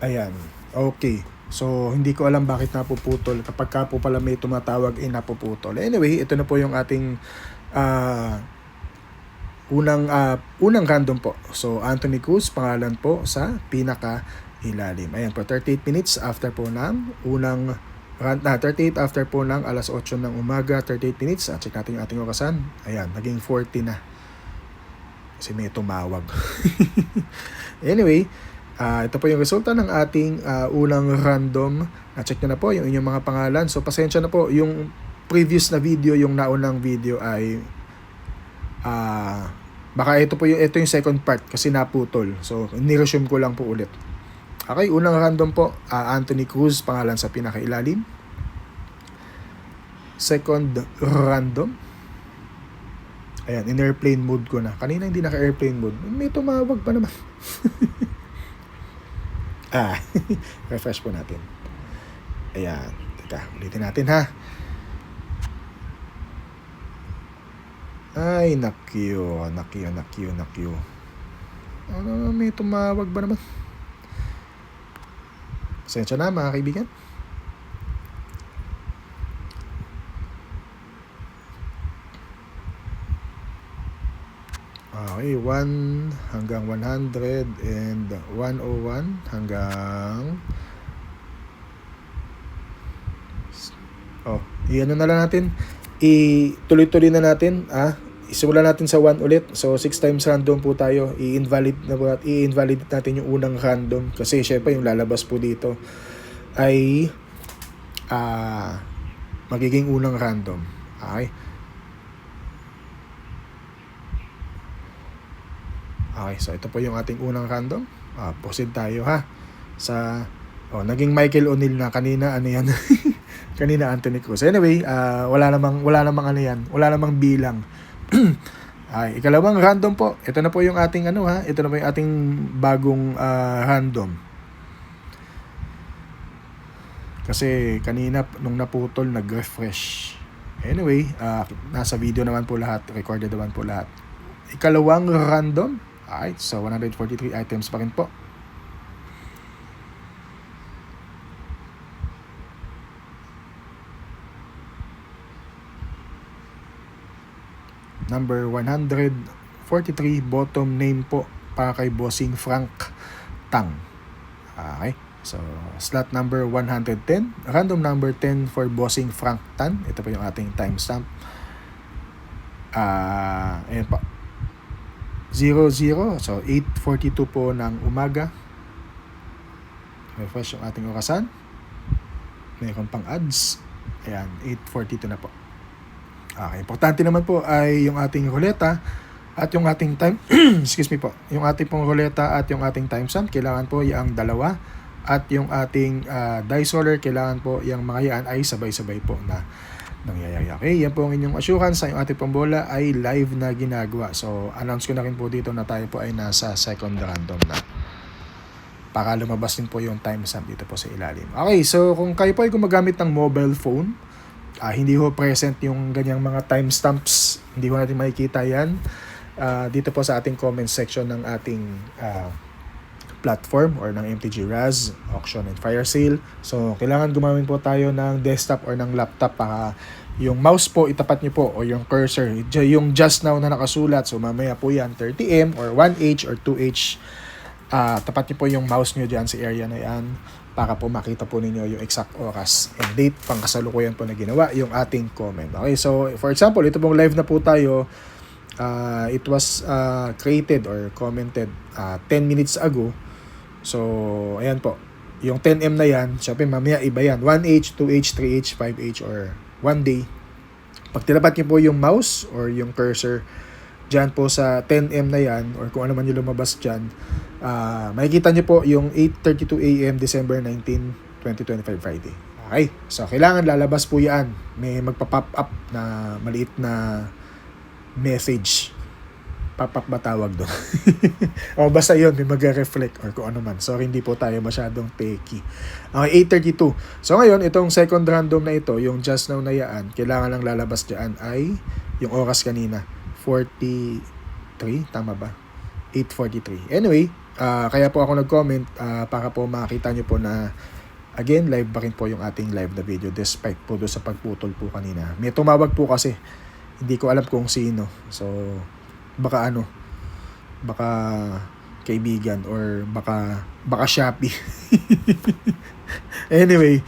Ayan. Okay. So, hindi ko alam bakit napuputol. Kapag ka po pala may tumatawag, napuputol. Anyway, ito na po yung ating ah, unang random po. So, Anthony Cruz, pangalan po sa pinaka-ilalim. Ayan po, 38 minutes after po ng 38 after po ng alas 8 ng umaga, 38 minutes. Check natin yung ating orasan. Ayan, naging 40 na. Kasi may tumawag. Anyway, ito po yung resulta ng ating unang random. Na-check nyo na po yung inyong mga pangalan. So, pasensya na po. Yung previous na video, yung naunang video ay baka ito yung second part kasi naputol. So, ni-resume ko lang po ulit. Okay, unang random po. Anthony Cruz, pangalan sa pinakailalim. Second random. Ayan, in airplane mode ko na. Kanina hindi naka-airplane mode. May tumawag pa naman. Refresh po natin. Ayan. Teka, ulitin natin ha. Ay, nakyo. May tumawag ba naman? Pasensya na mga kaibigan. Okay, 1 hanggang 100 and 101 hanggang iyan na lang natin. Ituloy-tuloy na natin. Isimulan natin sa 1 ulit. So 6 times random po tayo. I-invalidate natin yung unang random kasi syempre yung lalabas po dito ay magiging unang random. Okay. Okay, so ito po yung ating unang random. Proceed tayo ha. Naging Michael O'Neil na kanina, ano yan? Kanina Anthony Cruz. Anyway, wala namang ano yan, wala namang bilang. Ikalawang random po. Ito na po yung ating ito na po yung ating bagong random. Kasi kanina nung naputol, nag-refresh. Anyway, nasa video naman po lahat, recorded naman po lahat. Ikalawang random. Alright, so 143 items pa rin po. Number 143, bottom name po para kay Bossing Frank Tang. Okay, so slot number 110, random number 10 for Bossing Frank Tan. Ito po yung ating timestamp. Ayan po. 00, so 8:42 po ng umaga. Refresh yung ating orasan. Mayroon pang ads. Ayan, 8:42 na po. Okay, importante naman po ay yung ating ruleta at yung ating time excuse me po, yung ating pong ruleta at yung ating timestamp, kailangan po yung dalawa, at yung ating dice roller, kailangan po yung mga yan ay sabay-sabay po na nangyayari. Okay, yan po ang inyong assurance sa yung ating pong bola ay live na ginagawa. So, announce ko na rin po dito na tayo po ay nasa second random na. Para lumabas din po yung timestamp dito po sa ilalim. Okay, so kung kayo po ay gumagamit ng mobile phone, hindi ho present yung ganyang mga timestamps. Hindi ho natin makikita yan. Dito po sa ating comment section ng ating platform or ng MTG Raz, auction and fire sale. So, kailangan gumamit po tayo ng desktop or ng laptop para yung mouse po itapat nyo po o yung cursor, yung just now na nakasulat. So, mamaya po yan 30M or 1H or 2H. Tapat nyo po yung mouse nyo dyan sa area na yan para po makita po ninyo yung exact oras and date pang kasalukuyan po na ginawa yung ating comment. Okay, so for example, ito pong live na po tayo. It was created or commented 10 minutes ago. So, ayan po. Yung 10M na yan, syempre mamaya iba yan. 1H, 2H, 3H, 5H, or 1 day. Pag tinapat niyo po yung mouse or yung cursor dyan po sa 10M na yan, or kung ano man yung lumabas dyan, makikita niyo po yung 8:32 AM, December 19, 2025, Friday. Okay, so kailangan lalabas po yan. May magpa-pop up na maliit na message. Pop-up ba tawag doon? O basta yun, may mag-reflect or kung ano man. Sorry, hindi po tayo masyadong techy. Okay, 8:32. So ngayon, itong second random na ito, yung just now na yaan, kailangan lang lalabas dyan ay yung oras kanina. 43, tama ba? 8:43. Anyway, Kaya po ako nag-comment para po makita nyo po na again, live pa rin po yung ating live na video despite po doon sa pagputol po kanina. May tumawag po kasi, hindi ko alam kung sino. So, baka baka kaibigan or baka Shopee. Anyway,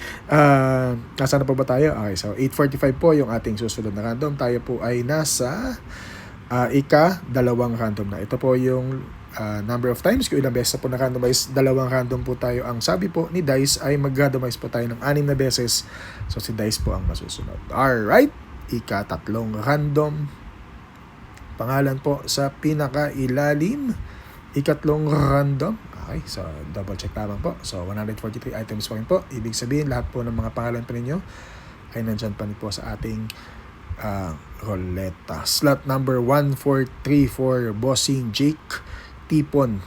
nasaan na po ba tayo? Okay, so 8:45 po yung ating susunod na random. Tayo po ay nasa ika-dalawang random na. Ito po yung number of times kung ilang beses po na-randomize. Dalawang random po tayo. Ang sabi po ni Dice ay mag-randomize po tayo ng 6 na beses. So si Dice po ang masusunod. Alright, ika-tatlong random. Pangalan po sa pinaka-ilalim. Ikatlong random. Okay, so double check lamang po. So 143 items pa rin po. Ibig sabihin lahat po ng mga pangalan pa ninyo ay nandyan pa rin po sa ating roleta. Slot number 1434 Bossing Jake Tipon.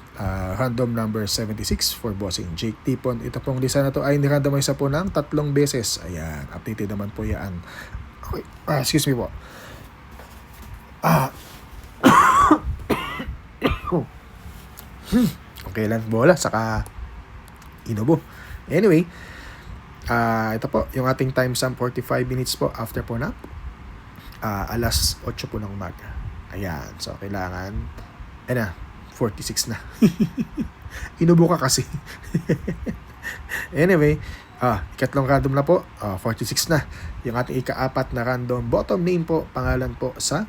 Random number 76 for Bossing Jake Tipon. Ito pong lista na to ay nirandomize po ng 3 beses. Ayan, updated naman po yan. Okay, excuse me po. Okay lang bola, saka inubo. Anyway, ito po, yung ating time stamp 45 minutes po after po na alas 8 po ng umaga. Ayan, so kailangan 46 na. Inubo ka kasi. Anyway, ikatlong random na po, 46 na. Yung ating ika-4 na random bottom name po, pangalan po sa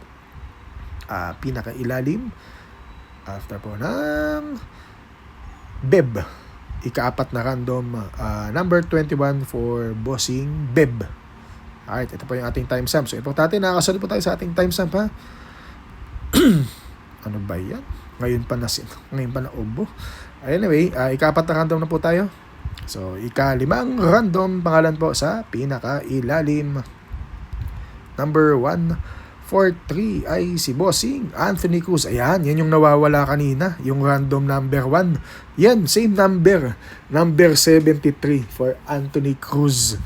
pinaka-ilalim after po ng Beb. Ika-4 na random number 21 for Bossing Beb. Alright, ito po yung ating timestamp. So, importante, nakakasunod po tayo sa ating timestamp, ha? Ano ba yan? Ngayon pa na ubo. Anyway, ika-4 na random na po tayo. So, ika-5 random pangalan po sa pinaka-ilalim. Number 143 ay si Bossing Anthony Cruz. Ayan, yan yung nawawala kanina. Yung random number 1. Yan, same number. Number 73 for Anthony Cruz.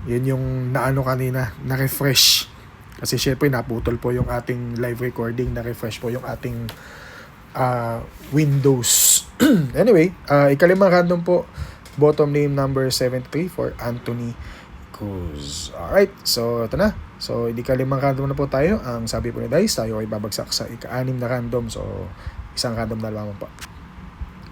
Yan yung kanina, na-refresh. Kasi syempre naputol po yung ating live recording, na-refresh po yung ating Windows. Anyway, ika-5 random po, bottom name number 73 for Anthony Cruz. Alright, so ito na. So, ika-5 random na po tayo. Ang sabi po ni Dice, tayo ay babagsak sa ika-6 na random. So, isang random na lamang po.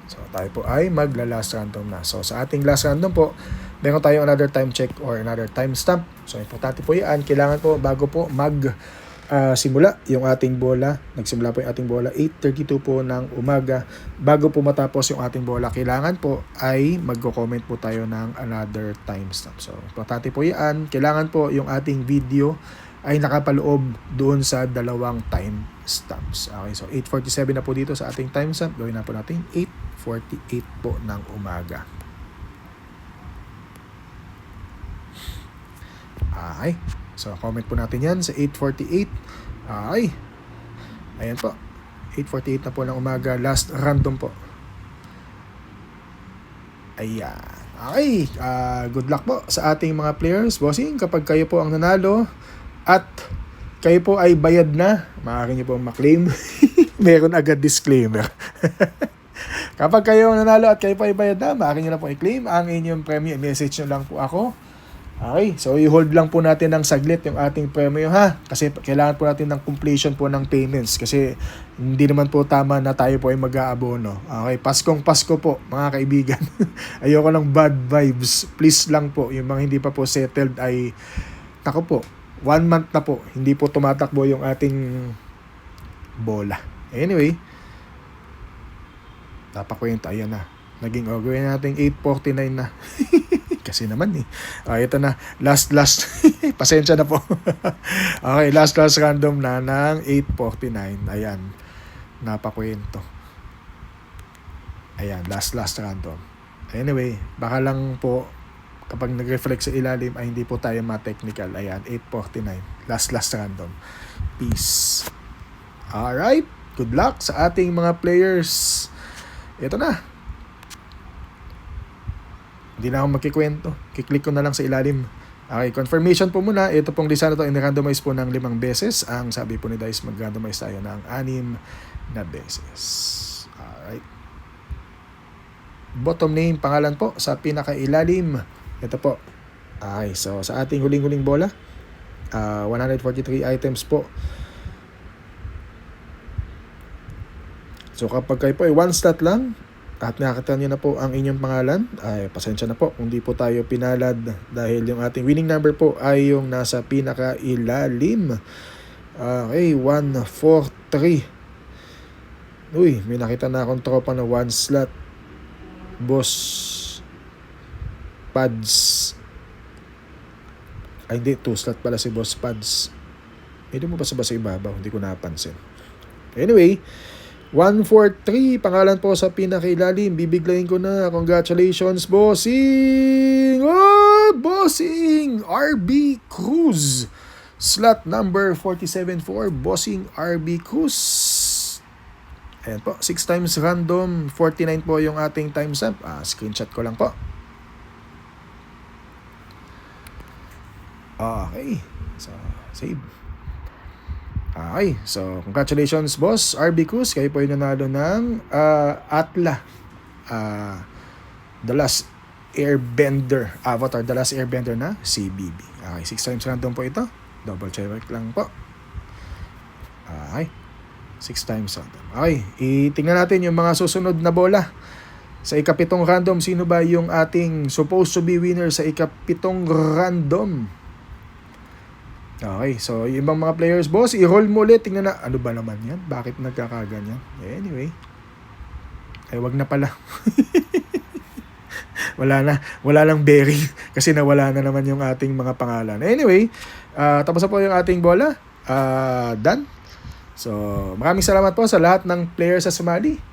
So, tayo po ay magla-last random na. So, sa ating last random po, meron tayong another time check or another time stamp. So, importante po yan. Kailangan po, bago po simula yung ating bola, nagsimula po yung ating bola, 8:32 po ng umaga. Bago po matapos yung ating bola, kailangan po ay magko-comment po tayo ng another time stamp. So, importante po yan. Kailangan po yung ating video ay nakapaloob doon sa 2 time stamps. Okay, so 8:47 na po dito sa ating time stamp. Gawin na po natin 8:48 po ng umaga. Okay. So, comment po natin yan sa 8:48. Okay. Ayan po. 8:48 na po ng umaga. Last random po. Ayan. Okay. Good luck po sa ating mga players. Bossing, kapag kayo po ang nanalo at kayo po ay bayad na, maaari nyo po maklaim. Meron agad disclaimer. Kapag kayo ang nanalo at kayo po ay bayad na, maaari nyo na po i-claim ang inyong premium. Message nyo lang po ako. Okay, so i-hold lang po natin ng saglit yung ating premium, ha? Kasi kailangan po natin ng completion po ng payments kasi hindi naman po tama na tayo po ay mag-aabono. Okay, Paskong Pasko po, mga kaibigan. Ayoko ng bad vibes. Please lang po, yung mga hindi pa po settled ay, nako po, 1 month na po, hindi po tumatakbo yung ating bola. Anyway, napakwenta, ayan na. Naging gawin natin 8:49 na. Kasi naman ito na, last pasensya na po. Okay, last random na ng 8:49. Ayan, napakwento. Ayan, last random. Anyway, baka lang po kapag nag-reflect sa ilalim ay hindi po tayo ma-technical. Ayan, 8:49, last random. Peace. Alright, good luck sa ating mga players. Ito na. Hindi na ako magkikwento. Kiklik ko na lang sa ilalim. Okay, confirmation po muna. Ito pong lista na ito, in-randomize po ng 5 beses. Ang sabi po ni Dice, mag-randomize tayo ng 6 na beses. Alright. bottom name, pangalan po sa pinakailalim. Ito po. Okay, so sa ating huling-huling bola, 143 items po. So kapag kayo po ay one slot lang at nakakita nyo na po ang inyong pangalan, ay pasensya na po kung di po tayo pinalad dahil yung ating winning number po ay yung nasa pinakailalim. Okay, 143. Uy, may nakita na akong tropa na one slot. Boss Pads. Ay hindi, 2 slot pala si Boss Pads. Hindi mo ba sa ibabaw? Hindi ko napansin. Anyway, 143, pangalan po sa pinakailalim. Bibiglayin ko na. Congratulations, Bossing! Oh, Bossing! RB Cruz. Slot number 47 for Bossing RB Cruz. Ayan po, 6 times random. 49 po yung ating timestamp. Screenshot ko lang po. Okay. So, save. Okay, so congratulations boss RB Cruz, kayo po yung nanalo ng Atla, The Last Airbender Avatar, The Last Airbender na CBB. Okay, 6 times random po ito, double check lang po. Okay, 6 times random. Okay, itingnan natin yung mga susunod na bola. Sa ikapitong random, sino ba yung ating supposed to be winner sa ikapitong random? Okay, so yung ibang mga players, boss, i-roll mo ulit. Tingnan na, ano ba naman yan? Bakit nagkakaganyan? Anyway, ay wag na pala. wala lang bearing kasi nawala na naman yung ating mga pangalan. Anyway, tapos na po yung ating bola. Done. So, maraming salamat po sa lahat ng players sa sumali.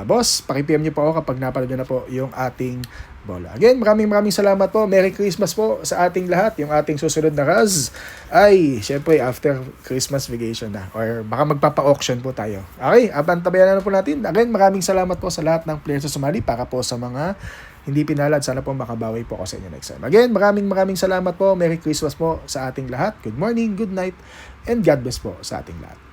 Boss, paki-PM niyo po ako kapag napanood niyo na po yung ating bola. Again, maraming salamat po. Merry Christmas po sa ating lahat. Yung ating susunod na Raz ay, syempre, after Christmas vacation na. Or baka magpapa-auction po tayo. Okay, abantabayan na po natin. Again, maraming salamat po sa lahat ng players sa sumali para po sa mga hindi pinalad. Sana po makabawi po ako sa inyo next time. Again, maraming salamat po. Merry Christmas po sa ating lahat. Good morning, good night, and God bless po sa ating lahat.